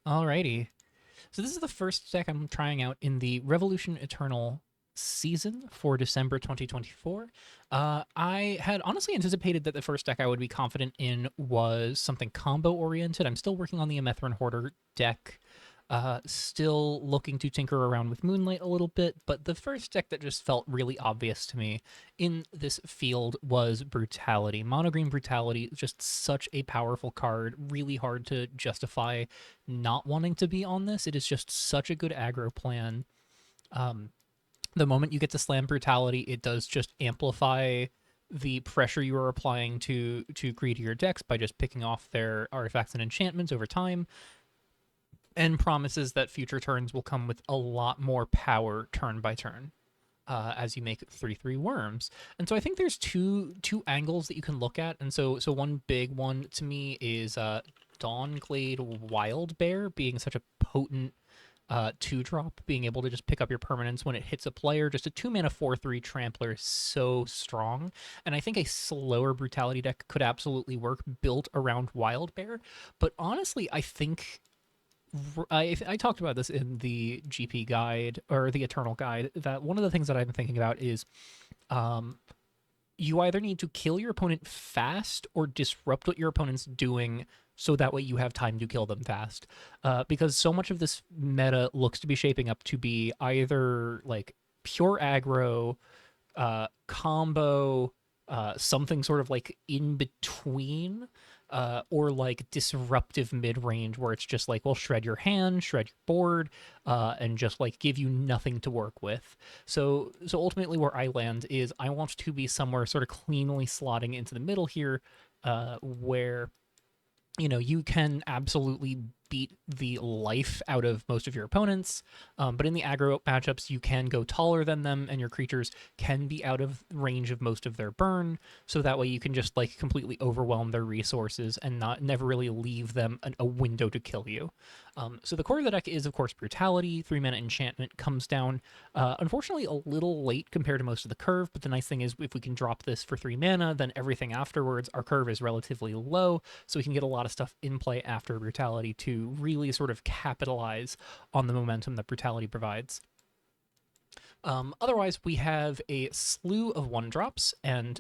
Alrighty. So this is the first deck I'm trying out in the Revolution Eternal season for December 2024. I had honestly anticipated that the first deck I would be confident in was something combo oriented. I'm still working on the Emethrin Hoarder deck. Still looking to tinker around with Moonlight a little bit, but the first deck that just felt really obvious to me in this field was Brutality. Mono Green Brutality is just such a powerful card, really hard to justify not wanting to be on this. It is just such a good aggro plan. Um, the moment you get to slam Brutality, it does just amplify the pressure you are applying to create your decks by just picking off their artifacts and enchantments over time, and promises that future turns will come with a lot more power turn by turn. As you make 3/3 worms. And so I think there's two angles that you can look at. And so one big one to me is Dawnglade Wild Bear being such a potent 2-drop, being able to just pick up your permanents when it hits a player. Just a 2-mana 4/3 trampler is so strong. And I think a slower Brutality deck could absolutely work built around Wild Bear. But honestly, I think I talked about this in the GP guide or the Eternal guide, that one of the things that I'm thinking about is um, you either need to kill your opponent fast or disrupt what your opponent's doing so that way you have time to kill them fast. Because so much of this meta looks to be shaping up to be either like pure aggro, combo, something sort of like in between, or like disruptive mid range where it's just like, well, shred your hand, shred your board, and just like give you nothing to work with. So ultimately, where I land is I want to be somewhere sort of cleanly slotting into the middle here, where you can absolutely beat the life out of most of your opponents. But in the aggro matchups, you can go taller than them, and your creatures can be out of range of most of their burn. So that way, you can just like completely overwhelm their resources and not never really leave them a window to kill you. So the core of the deck is, of course, Brutality. 3-mana enchantment comes down, unfortunately, a little late compared to most of the curve. But the nice thing is, if we can drop this for 3 mana, then everything afterwards, our curve is relatively low, so we can get a lot of stuff in play after Brutality to really sort of capitalize on the momentum that Brutality provides. Otherwise, we have a slew of 1-drops, and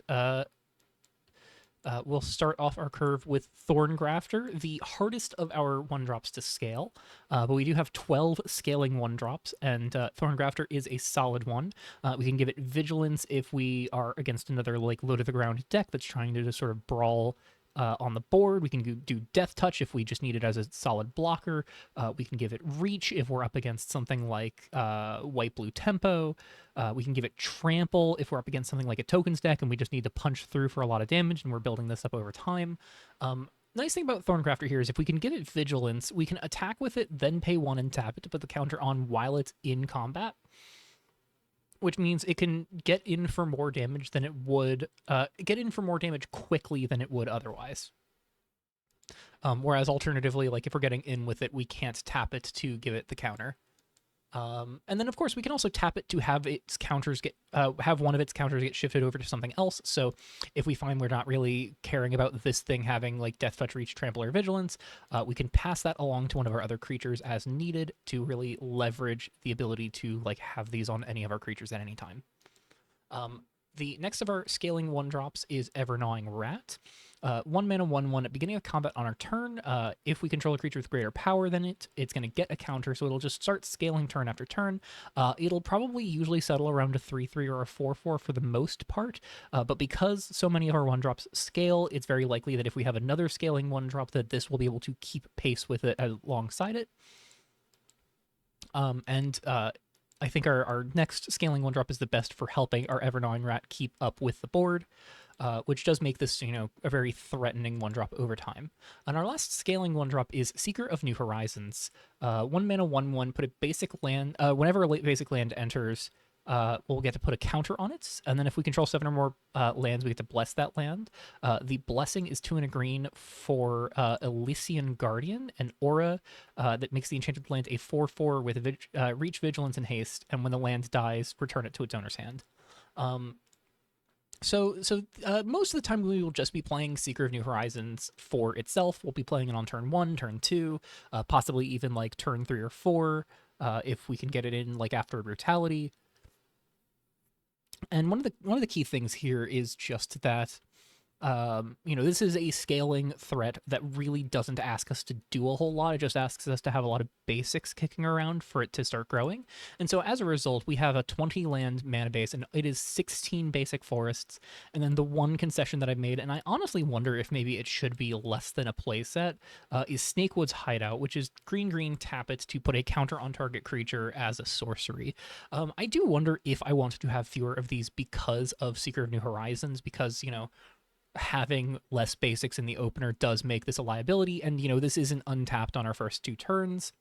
we'll start off our curve with Thorngrafter, the hardest of our 1-drops to scale, but we do have 12 scaling 1-drops, and Thorngrafter is a solid one. We can give it Vigilance if we are against another like low to the ground deck that's trying to just sort of brawl on the board. We can do Death Touch if we just need it as a solid blocker. We can give it Reach if we're up against something like White Blue Tempo. We can give it Trample if we're up against something like a Tokens deck and we just need to punch through for a lot of damage and we're building this up over time. Nice thing about Thorncrafter here is if we can give it Vigilance, we can attack with it, then pay 1 and tap it to put the counter on while it's in combat, which means it can get in for more damage than it would get in for more damage quickly than it would otherwise. Whereas alternatively, like if we're getting in with it, we can't tap it to give it the counter. And then of course we can also tap it to have its counters get have one of its counters get shifted over to something else. So if we find we're not really caring about this thing having like Death Touch, Reach, Trample, or Vigilance, we can pass that along to one of our other creatures as needed to really leverage the ability to like have these on any of our creatures at any time. The next of our scaling 1-drops is Evergnawing Rat. 1 mana, 1/1 at beginning of combat on our turn. If we control a creature with greater power than it, it's going to get a counter, so it'll just start scaling turn after turn. It'll probably usually settle around a 3/3 or a 4/4 for the most part, but because so many of our 1-drops scale, it's very likely that if we have another scaling 1-drop, that this will be able to keep pace with it alongside it. And I think our next scaling 1-drop is the best for helping our Evergnawing Rat keep up with the board, which does make this, a very threatening 1-drop over time. And our last scaling 1-drop is Seeker of New Horizons. 1 mana, 1/1, put a basic land, whenever a basic land enters, we'll get to put a counter on it, and then if we control 7 or more lands, we get to bless that land. The blessing is 2 and a green for Elysian Guardian, an aura that makes the enchanted land a 4/4 with Reach, Vigilance, and Haste, and when the land dies, return it to its owner's hand. Most of the time we will just be playing Seeker of New Horizons for itself. We'll be playing it on turn 1, turn 2, possibly even like turn 3 or 4, if we can get it in like after Brutality. And one of the key things here is just that this is a scaling threat that really doesn't ask us to do a whole lot. It just asks us to have a lot of basics kicking around for it to start growing. And so as a result, we have a 20 land mana base, and it is 16 basic forests. And then the one concession that I've made, and I honestly wonder if maybe it should be less than a playset, is Snakewood's Hideout, which is green, tap it to put a counter on target creature as a sorcery. I do wonder if I wanted to have fewer of these because of Seeker of New Horizons, because, having less basics in the opener does make this a liability, and this isn't untapped on our first 2 turns,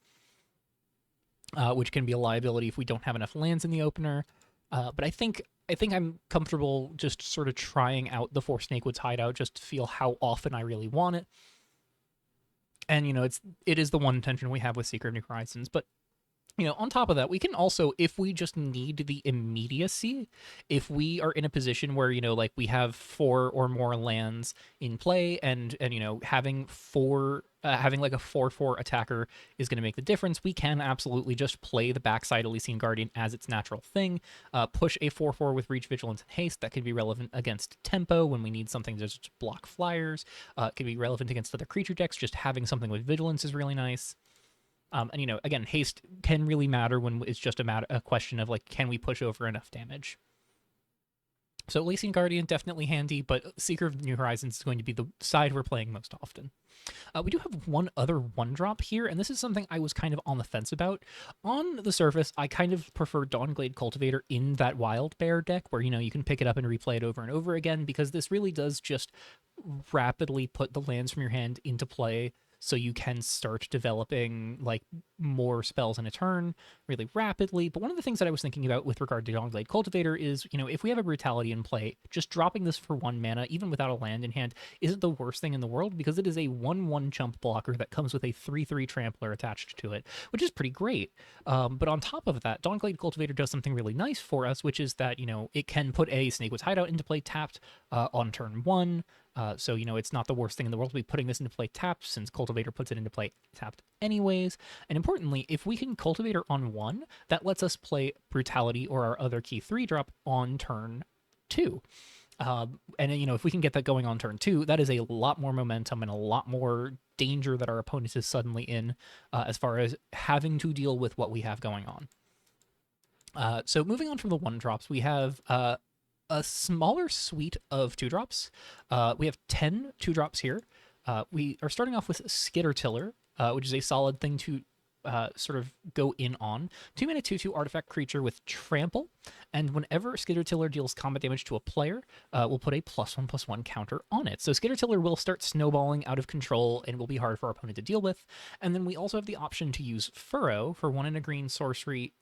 which can be a liability if we don't have enough lands in the opener. But I think I'm comfortable just sort of trying out the 4 Snakewood's Hideout just to feel how often I really want it. And it is the one intention we have with Seeker of New Horizons, but on top of that, we can also, if we just need the immediacy, if we are in a position where, like we have 4 or more lands in play, and having like a 4/4 attacker is going to make the difference, we can absolutely just play the backside Elysian Guardian as its natural thing, push a 4/4 with Reach, Vigilance, and Haste. That could be relevant against tempo when we need something to just block flyers. It could be relevant against other creature decks. Just having something with Vigilance is really nice. And again, haste can really matter when it's just a question of like, can we push over enough damage? So Elysian Guardian, definitely handy, but Seeker of New Horizons is going to be the side we're playing most often. We do have one other 1-drop here, and this is something I was kind of on the fence about. On the surface, I kind of prefer Dawnglade Cultivator in that Wild Bear deck, where, you can pick it up and replay it over and over again, because this really does just rapidly put the lands from your hand into play, so you can start developing like more spells in a turn really rapidly. But one of the things that I was thinking about with regard to Dawnglade Cultivator is, if we have a Brutality in play, just dropping this for 1 mana, even without a land in hand, isn't the worst thing in the world, because it is a 1/1 jump blocker that comes with a 3/3 trampler attached to it, which is pretty great. But on top of that, Dawnglade Cultivator does something really nice for us, which is that, it can put a Snakewood's Hideout into play tapped on turn 1. So, it's not the worst thing in the world to be putting this into play tapped, since Cultivator puts it into play tapped anyways. And importantly, if we can Cultivator on 1, that lets us play Brutality or our other key 3-drop on turn 2. And, if we can get that going on turn 2, that is a lot more momentum and a lot more danger that our opponent is suddenly in, as far as having to deal with what we have going on. So moving on from the 1-drops, we have a smaller suite of 2-drops. We have 10 2-drops here. We are starting off with Skittertiller, which is a solid thing to sort of go in on. 2-mana 2/2 artifact creature with trample, and whenever Skittertiller deals combat damage to a player, we'll put a +1/+1 counter on it. So Skittertiller will start snowballing out of control and will be hard for our opponent to deal with. And then we also have the option to use Furrow for 1 and a green sorcery,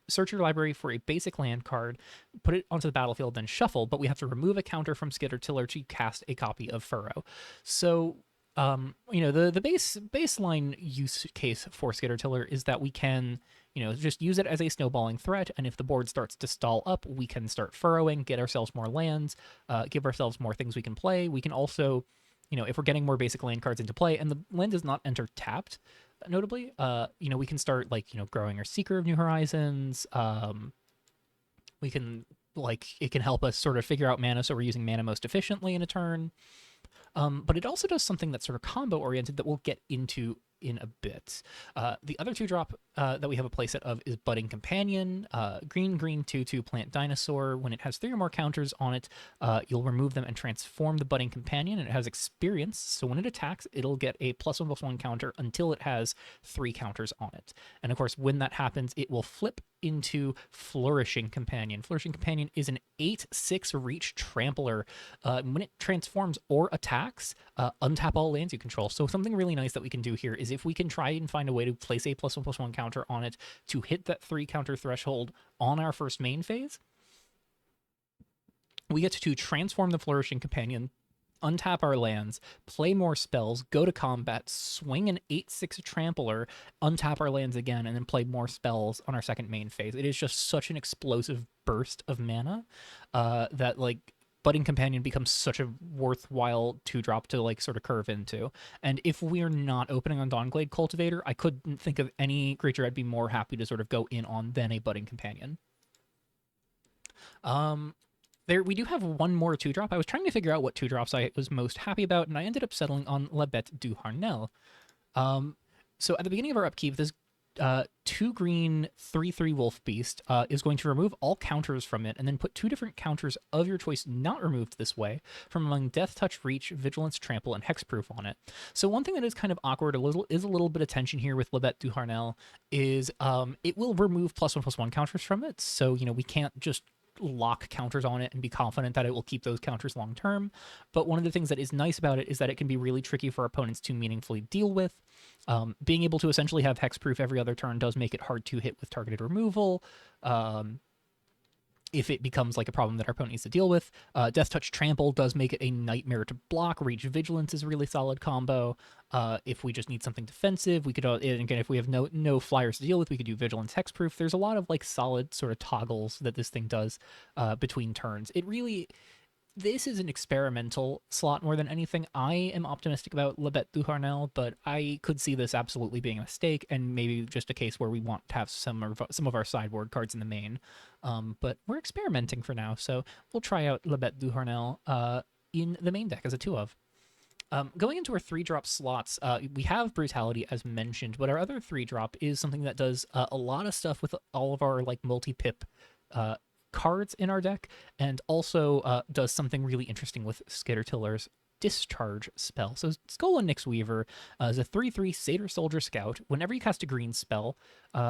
search your library for a basic land card, put it onto the battlefield, then shuffle, but we have to remove a counter from Skittertiller to cast a copy of Furrow. So the baseline use case for Skittertiller is that we can, just use it as a snowballing threat, and if the board starts to stall up, we can start furrowing, get ourselves more lands, give ourselves more things we can play. We can also, if we're getting more basic land cards into play, and the land does not enter tapped, notably, we can start, like, growing our Seeker of New Horizons. We can, it can help us sort of figure out mana, so we're using mana most efficiently in a turn. But it also does something that's sort of combo oriented that we'll get into in a bit. The other 2-drop that we have a playset of is Budding Companion, green 2/2 plant dinosaur. When it has 3 or more counters on it, you'll remove them and transform the Budding Companion, and it has experience, so when it attacks, it'll get a +1/+1 counter until it has 3 counters on it. And of course, when that happens, it will flip into Flourishing Companion. Flourishing Companion is an 8/6 reach trampler. When it transforms or attacks, untap all lands you control. So something really nice that we can do here is if we can try and find a way to place a +1/+1 counter on it to hit that 3 counter threshold on our first main phase, we get to transform the Flourishing Companion, untap our lands, play more spells, go to combat, swing an 8/6 trampler, untap our lands again, and then play more spells on our second main phase. It is just such an explosive burst of mana that, like, Budding Companion becomes such a worthwhile 2-drop to like sort of curve into. And if we're not opening on Dawnglade Cultivator, I couldn't think of any creature I'd be more happy to sort of go in on than a Budding Companion. There we do have one more 2-drop. I was trying to figure out what 2-drops I was most happy about, and I ended up settling on La Bête du Harnel. So at the beginning of our upkeep, this 2-green 3/3 Wolf Beast is going to remove all counters from it, and then put 2 different counters of your choice not removed this way from among Death Touch, Reach, Vigilance, Trample, and Hexproof on it. So one thing that is kind of awkward, a little bit of tension here with La Bête du Harnel is it will remove +1/+1 counters from it. So we can't just lock counters on it and be confident that it will keep those counters long term. But one of the things that is nice about it is that it can be really tricky for opponents to meaningfully deal with. Being able to essentially have hexproof every other turn does make it hard to hit with targeted removal. If it becomes like a problem that our opponent needs to deal with. Death Touch Trample does make it a nightmare to block. Reach Vigilance is a really solid combo. If we just need something defensive, we could, again, if we have no flyers to deal with, we could do Vigilance Hexproof. There's a lot of like solid sort of toggles that this thing does between turns. This is an experimental slot more than anything. I am optimistic about La Bête du Harnel, but I could see this absolutely being a mistake and maybe just a case where we want to have some of our sideboard cards in the main. But we're experimenting for now, so we'll try out La Bête du Harnel in the main deck as a 2-of. Going into our 3-drop slots, we have Brutality as mentioned, but our other 3-drop is something that does a lot of stuff with all of our like multi-pip cards in our deck, and also does something really interesting with Skittertiller's Discharge spell. So Skull and Nyx Weaver is a 3/3 Satyr Soldier Scout. Whenever you cast a green spell,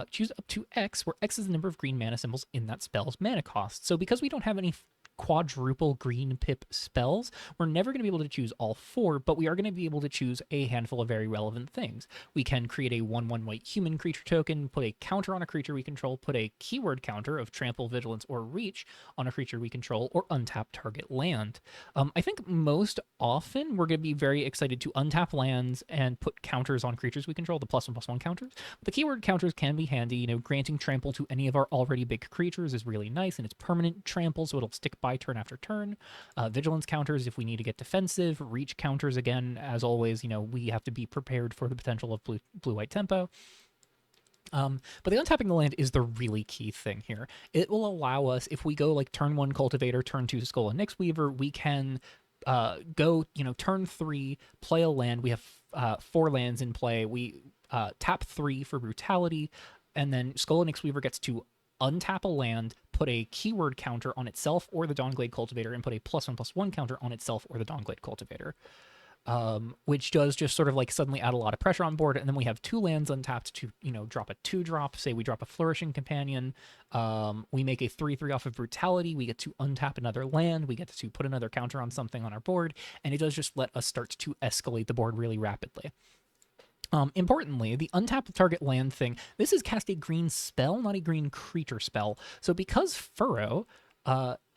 choose up to X, where X is the number of green mana symbols in that spell's mana cost. So because we don't have any quadruple green pip spells, we're never going to be able to choose all 4, but we are going to be able to choose a handful of very relevant things. We can create a 1/1 white human creature token, put a counter on a creature we control, put a keyword counter of Trample, Vigilance, or Reach on a creature we control, or untap target land. I think most often we're going to be very excited to untap lands and put counters on creatures we control, the +1/+1 counters. But the keyword counters can be handy. Granting trample to any of our already big creatures is really nice, and it's permanent trample, so it'll stick by turn after turn. Vigilance counters if we need to get defensive. Reach counters, again, as always, we have to be prepared for the potential of blue-white tempo. But the untapping the land is the really key thing here. It will allow us, if we go like turn 1 Cultivator, turn 2 Skull and Nyx Weaver, we can go, turn 3, play a land. We have 4 lands in play. We tap 3 for Brutality, and then Skull and Nyx Weaver gets to untap a land, put a keyword counter on itself or the Dawnglade Cultivator, and put a +1/+1 counter on itself or the Dawnglade Cultivator. Which does just sort of like suddenly add a lot of pressure on board. And then we have 2 lands untapped to, drop a 2-drop. Say we drop a Flourishing Companion. We make a 3/3 off of Brutality. We get to untap another land. We get to put another counter on something on our board. And it does just let us start to escalate the board really rapidly. Importantly, the untap target land thing, this is cast a green spell, not a green creature spell. So because Furrow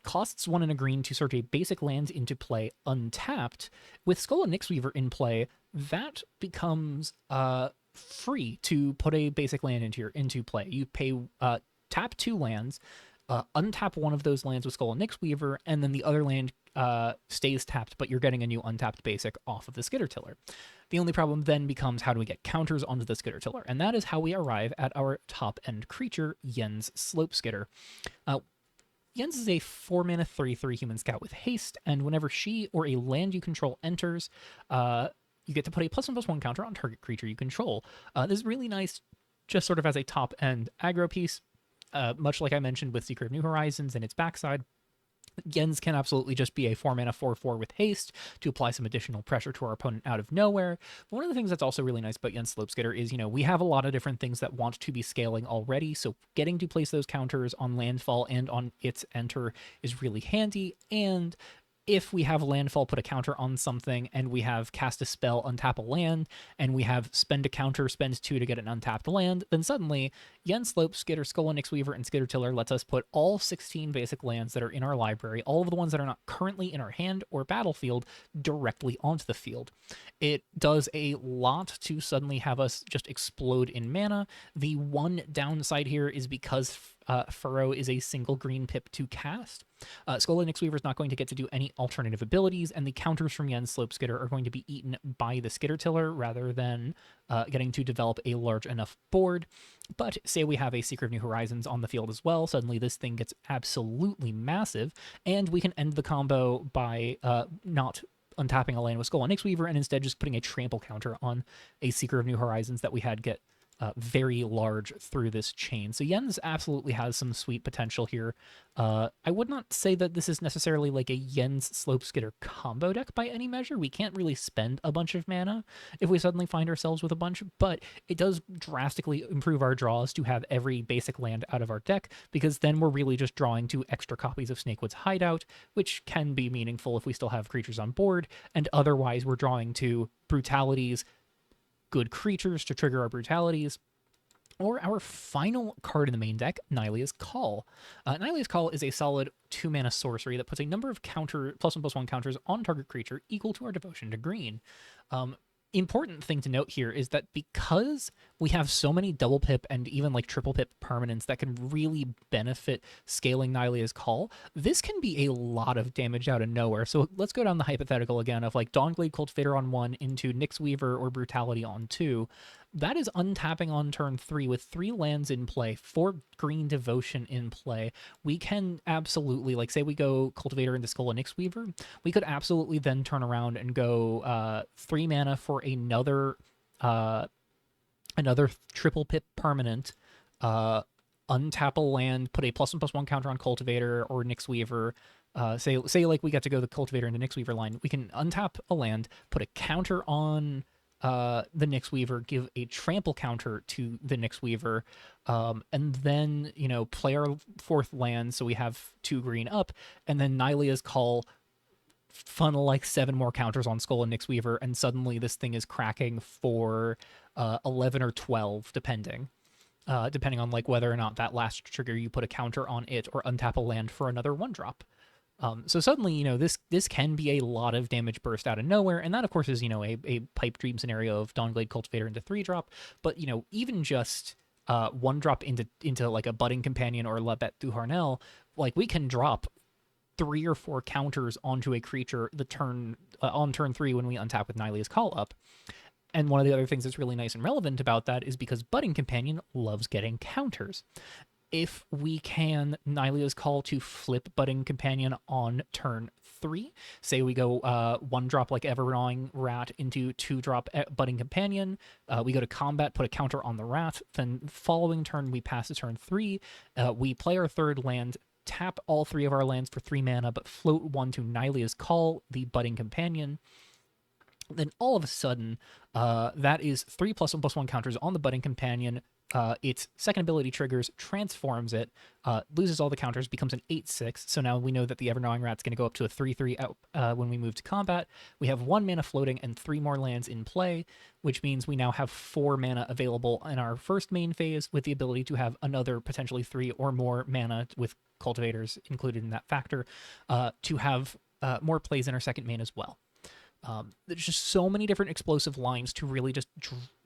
costs 1 and a green to search a basic land into play untapped, with Skull and Nyx Weaver in play, that becomes free to put a basic land into play. You pay tap 2 lands, untap one of those lands with Skull and Nyx Weaver, and then the other land stays tapped, but you're getting a new untapped basic off of the Skittertiller. The only problem then becomes how do we get counters onto the Skittertiller, and that is how we arrive at our top-end creature, Yen's Slope Skitter. Yen's is a 4-mana 3/3 human scout with haste, and whenever she or a land you control enters, you get to put a +1/+1 counter on target creature you control. This is really nice, just sort of as a top-end aggro piece, much like I mentioned with Secret of New Horizons and its backside. Yen's can absolutely just be a 4-mana 4/4 with haste to apply some additional pressure to our opponent out of nowhere. But one of the things that's also really nice about Yen's Slope Skitter is, we have a lot of different things that want to be scaling already, so getting to place those counters on landfall and on its enter is really handy. And if we have landfall put a counter on something, and we have cast a spell, untap a land, and we have spend a counter, spend 2 to get an untapped land, then suddenly Yen Slope, Skitter, Skull and Nyx Weaver, and Skittertiller lets us put all 16 basic lands that are in our library, all of the ones that are not currently in our hand or battlefield, directly onto the field. It does a lot to suddenly have us just explode in mana. The one downside here is because Furrow is a single green pip to cast. Skola Nyxweaver is not going to get to do any alternative abilities, and the counters from Yen's Slope Skidder are going to be eaten by the Skidder Tiller rather than getting to develop a large enough board. But say we have a Seeker of New Horizons on the field as well, suddenly this thing gets absolutely massive, and we can end the combo by not untapping a land with Skull and Nyxweaver and instead just putting a trample counter on a Seeker of New Horizons that we had get very large through this chain. So Yen's absolutely has some sweet potential here. I would not say that this is necessarily like a Yen's Slope Skidder combo deck by any measure. We can't really spend a bunch of mana if we suddenly find ourselves with a bunch, but it does drastically improve our draws to have every basic land out of our deck, because then we're really just drawing 2 extra copies of Snakewood's Hideout, which can be meaningful if we still have creatures on board, and otherwise we're drawing 2 Brutalities, good creatures to trigger our brutalities, or our final card in the main deck, Nylea's Call. Nylea's Call is a solid 2-mana sorcery that puts a number of +1/+1 counters on target creature equal to our devotion to green. Important thing to note here is that because we have so many double pip and even like triple pip permanents that can really benefit scaling Nylea's Call, this can be a lot of damage out of nowhere. So let's go down the hypothetical again of like Dawnglade Cultivator on 1 into Nyxweaver or Brutality on 2. That is untapping on turn 3 with 3 lands in play, 4 green devotion in play. We can absolutely, like, say we go Cultivator into Skull and Nyxweaver, we could absolutely then turn around and go 3 mana for another triple pip permanent, untap a land, put a +1/+1 counter on Cultivator or Nyxweaver. Say like we got to go the Cultivator into Nyxweaver line, we can untap a land, put a counter on the Nyxweaver, give a trample counter to the Nyxweaver, and then, you know, play our 4th land so we have 2 green up, and then Nylea's Call, funnel like 7 more counters on Skull and Nyxweaver, and suddenly this thing is cracking for 11 or 12, depending on like whether or not that last trigger you put a counter on it or untap a land for another 1-drop. So suddenly, you know, this can be a lot of damage burst out of nowhere, and that, of course, is, you know, a pipe dream scenario of Dawnglade Cultivator into 3-drop, but, you know, even just 1-drop into like a Budding Companion or La Bête du Harnel, like, we can drop 3 or 4 counters onto a creature on turn 3 when we untap with Nylea's Call up. And one of the other things that's really nice and relevant about that is because Budding Companion loves getting counters. If we can Nylea's Call to flip Budding Companion on turn 3, say we go 1-drop like Ever-Gnawing Rat into 2-drop Budding Companion, we go to combat, put a counter on the rat, then following turn we pass to turn 3, we play our 3rd land, tap all 3 of our lands for 3 mana, but float 1 to Nylea's Call, the Budding Companion. Then all of a sudden, that is 3 +1/+1 counters on the Budding Companion. Its second ability triggers, transforms it, loses all the counters, becomes an 8/6. So now we know that the Ever-Gnawing Rat's going to go up to a 3/3 out when we move to combat. We have 1 mana floating and 3 more lands in play, which means we now have 4 mana available in our first main phase, with the ability to have another potentially 3 or more mana, with cultivators included in that factor, to have more plays in our second main as well. There's just so many different explosive lines to really just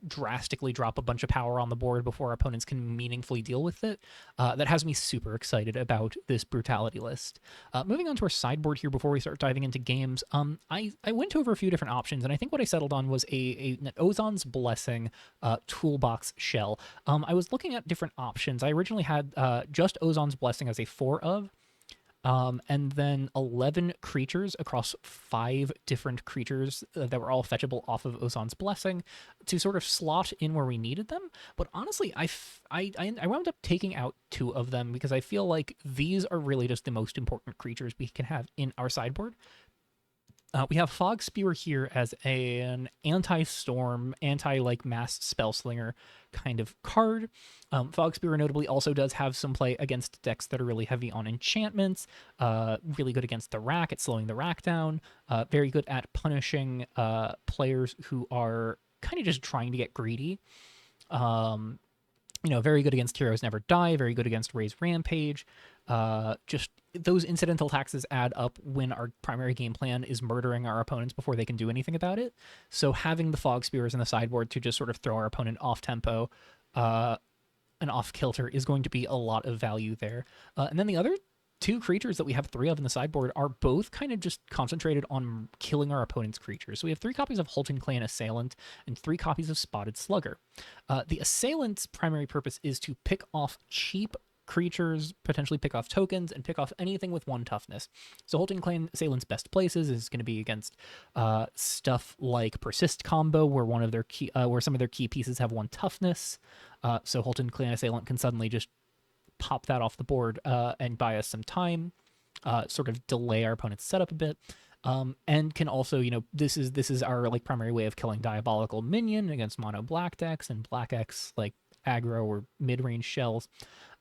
drastically drop a bunch of power on the board before our opponents can meaningfully deal with it. That has me super excited about this Brutality list. Moving on to our sideboard here before we start diving into games, I went over a few different options, and I think what I settled on was an Ozon's Blessing toolbox shell. I was looking at different options. I originally had just Ozon's Blessing as a 4 of, and then 11 creatures across 5 different creatures that were all fetchable off of Ozon's Blessing to sort of slot in where we needed them. But honestly, I wound up taking out 2 of them because I feel like these are really just the most important creatures we can have in our sideboard. We have Fog Spewer here as an anti-storm, like mass spellslinger kind of card. Fog Spewer notably also does have some play against decks that are really heavy on enchantments, really good against the rack at slowing the rack down, very good at punishing players who are kind of just trying to get greedy. You know, very good against Heroes Never Die, very good against Raise Rampage. Just those incidental taxes add up when our primary game plan is murdering our opponents before they can do anything about it. So having the Fog Spears in the sideboard to just sort of throw our opponent off tempo, and Off Kilter is going to be a lot of value there. And then the other two creatures that we have three of in the sideboard are both kind of just concentrated on killing our opponent's creatures. So we have 3 copies of Holton Clan Assailant and 3 copies of Spotted Slugger. The Assailant's primary purpose is to pick off cheap creatures, potentially pick off tokens, and pick off anything with 1 toughness. So Holton Clan Assailant's best places is going to be against stuff like Persist combo, where one of their key, where some of their key pieces have 1 toughness. So Holton Clan Assailant can suddenly just pop that off the board and buy us some time, sort of delay our opponent's setup a bit. And can also, this is our like primary way of killing Diabolical Minion against mono black decks and black X like aggro or mid-range shells.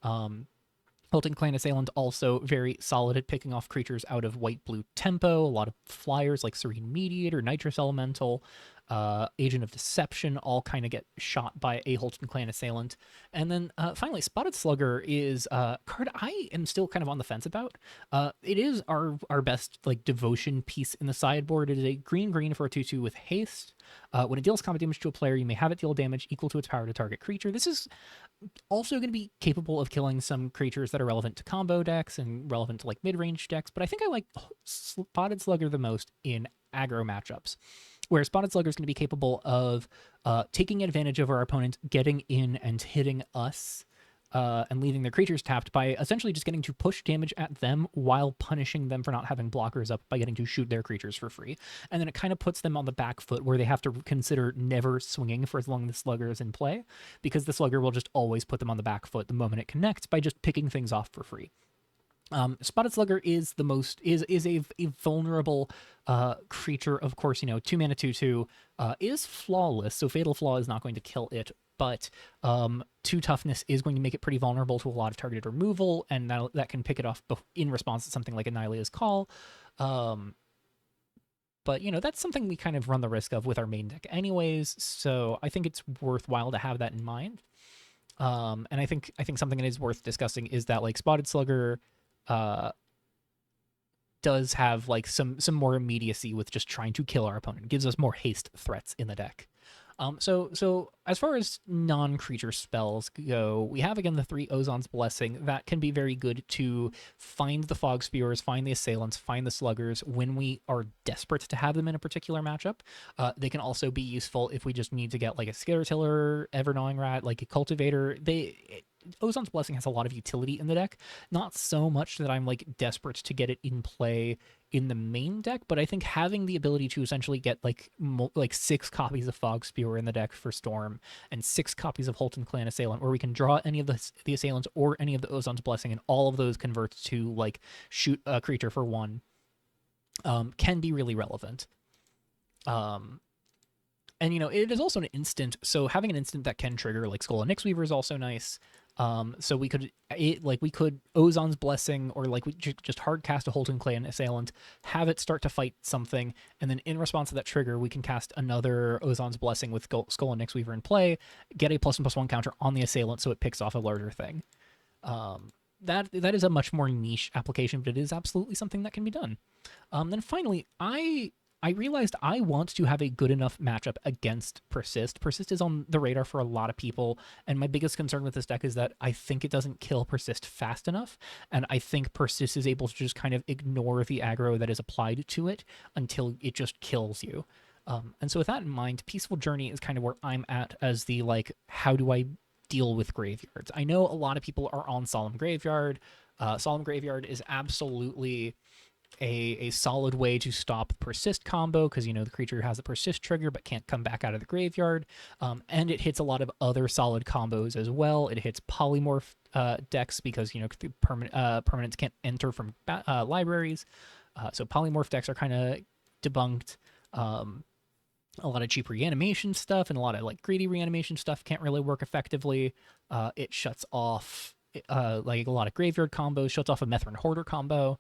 Holton Clan Assailant also very solid at picking off creatures out of white-blue tempo. A lot of flyers like Serene Mediator, Nitrous Elemental, Agent of Deception all kind of get shot by a Holton Clan Assailant. And then finally, Spotted Slugger is a card I am still kind of on the fence about. It is our best like devotion piece in the sideboard. It is a green for a 2/2 with haste. When it deals combat damage to a player, you may have it deal damage equal to its power to target creature. This is also going to be capable of killing some creatures that are relevant to combo decks and relevant to like mid-range decks, but I think I like Spotted Slugger the most in aggro matchups, where Spotted Slugger is going to be capable of taking advantage of our opponent getting in and hitting us and leaving their creatures tapped by essentially just getting to push damage at them while punishing them for not having blockers up by getting to shoot their creatures for free. And then it kind of puts them on the back foot where they have to consider never swinging for as long as the Slugger is in play, because the Slugger will just always put them on the back foot the moment it connects by just picking things off for free. Spotted Slugger is a vulnerable creature. Of course, 2 mana 2/2 is flawless, so Fatal Flaw is not going to kill it, but 2 toughness is going to make it pretty vulnerable to a lot of targeted removal, and that can pick it off in response to something like Annihila's Call. But that's something we kind of run the risk of with our main deck anyways, so I think it's worthwhile to have that in mind. And I think something that is worth discussing is that like Spotted Slugger does have like some more immediacy with just trying to kill our opponent. It gives us more haste threats in the deck. So as far as non-creature spells go, we have again the 3 Ozon's Blessing that can be very good to find the Fog Spewers, find the Assailants, find the Sluggers when we are desperate to have them in a particular matchup. They can also be useful if we just need to get like a Scattertiller, Evergnawing Rat, like a Cultivator. Ozon's Blessing has a lot of utility in the deck. Not so much that I'm like desperate to get it in play in the main deck, but I think having the ability to essentially get like 6 copies of Fog Spewer in the deck for Storm and 6 copies of Holton Clan Assailant, where we can draw any of the Assailants or any of the Ozon's Blessing, and all of those convert to like shoot a creature for 1, can be really relevant. And it is also an instant, so having an instant that can trigger like Skull and Nyxweaver is also nice. So we could Ozon's Blessing, or like we just hard cast a Holton Clan Assailant, have it start to fight something, and then in response to that trigger, we can cast another Ozon's Blessing with Skull and Nyxweaver in play, get a +1/+1 counter on the Assailant, so it picks off a larger thing. That is a much more niche application, but it is absolutely something that can be done. Then finally, I realized I want to have a good enough matchup against Persist. Persist is on the radar for a lot of people, and my biggest concern with this deck is that I think it doesn't kill Persist fast enough, and I think Persist is able to just kind of ignore the aggro that is applied to it until it just kills you. And so with that in mind, Peaceful Journey is kind of where I'm at as the, like, how do I deal with graveyards? I know a lot of people are on Solemn Graveyard. Solemn Graveyard is absolutely a solid way to stop Persist combo, because the creature has a Persist trigger but can't come back out of the graveyard, and it hits a lot of other solid combos as well. It hits Polymorph decks because permanents can't enter from libraries, so Polymorph decks are kind of debunked. A lot of cheap reanimation stuff and a lot of like greedy reanimation stuff can't really work effectively. It shuts off like a lot of graveyard combos, shuts off a Methrin Hoarder combo.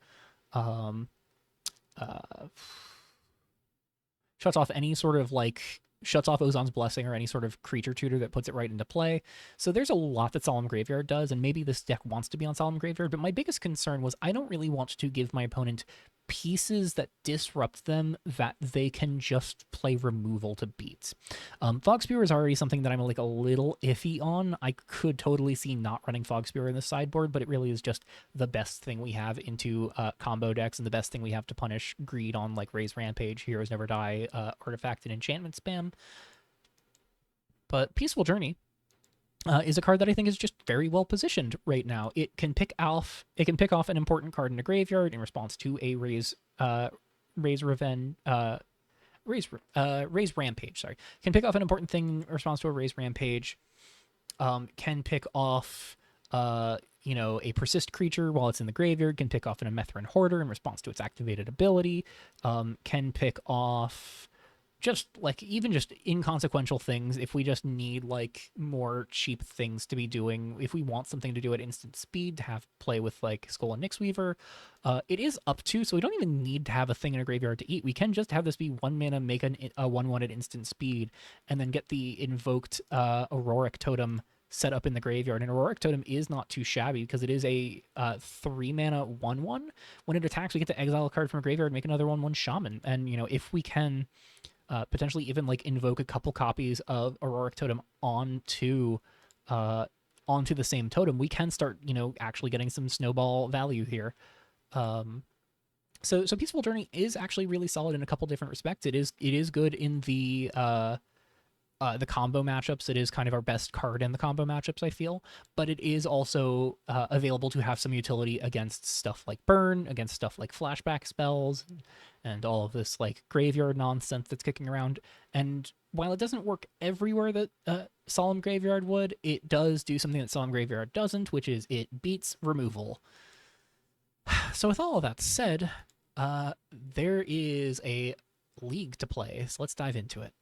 Shuts off any sort of like shuts off Ozon's Blessing or any sort of creature tutor that puts it right into play. So there's a lot that Solemn Graveyard does, and maybe this deck wants to be on Solemn Graveyard, but my biggest concern was I don't really want to give my opponent pieces that disrupt them that they can just play removal to beat. Fog Spewer is already something that I'm like a little iffy on. I could totally see not running Fog Spewer in the sideboard, but it really is just the best thing we have into combo decks and the best thing we have to punish greed on like Raise Rampage, Heroes Never Die, Artifact, and Enchantment spam. But Peaceful Journey is a card that I think is just very well positioned right now. It can pick off an important card in a graveyard in response to a raise rampage. Sorry, can pick off an important thing in response to a raise rampage. Can pick off a persist creature while it's in the graveyard. Can pick off an Amethrin Hoarder in response to its activated ability. Can pick off just inconsequential things if we just need like more cheap things to be doing. If we want something to do at instant speed to have play with like Skull and Nyx Weaver, it is up to, so we don't even need to have a thing in a graveyard to eat. We can just have this be 1 mana, make a 1/1 at instant speed, and then get the invoked Auroric Totem set up in the graveyard. And Auroric Totem is not too shabby because it is a 3 mana 1/1. When it attacks, we get to exile a card from a graveyard, make another 1/1 Shaman. And if we can potentially even like invoke a couple copies of Auroric Totem onto the same totem, we can start actually getting some snowball value here. So Peaceful Journey is actually really solid in a couple different respects. It is good in the combo matchups. It is kind of our best card in the combo matchups, I feel, but it is also available to have some utility against stuff like burn, against stuff like flashback spells, and all of this like graveyard nonsense that's kicking around. And while it doesn't work everywhere that Solemn Graveyard would, it does do something that Solemn Graveyard doesn't, which is it beats removal. So with all of that said, there is a league to play, so let's dive into it.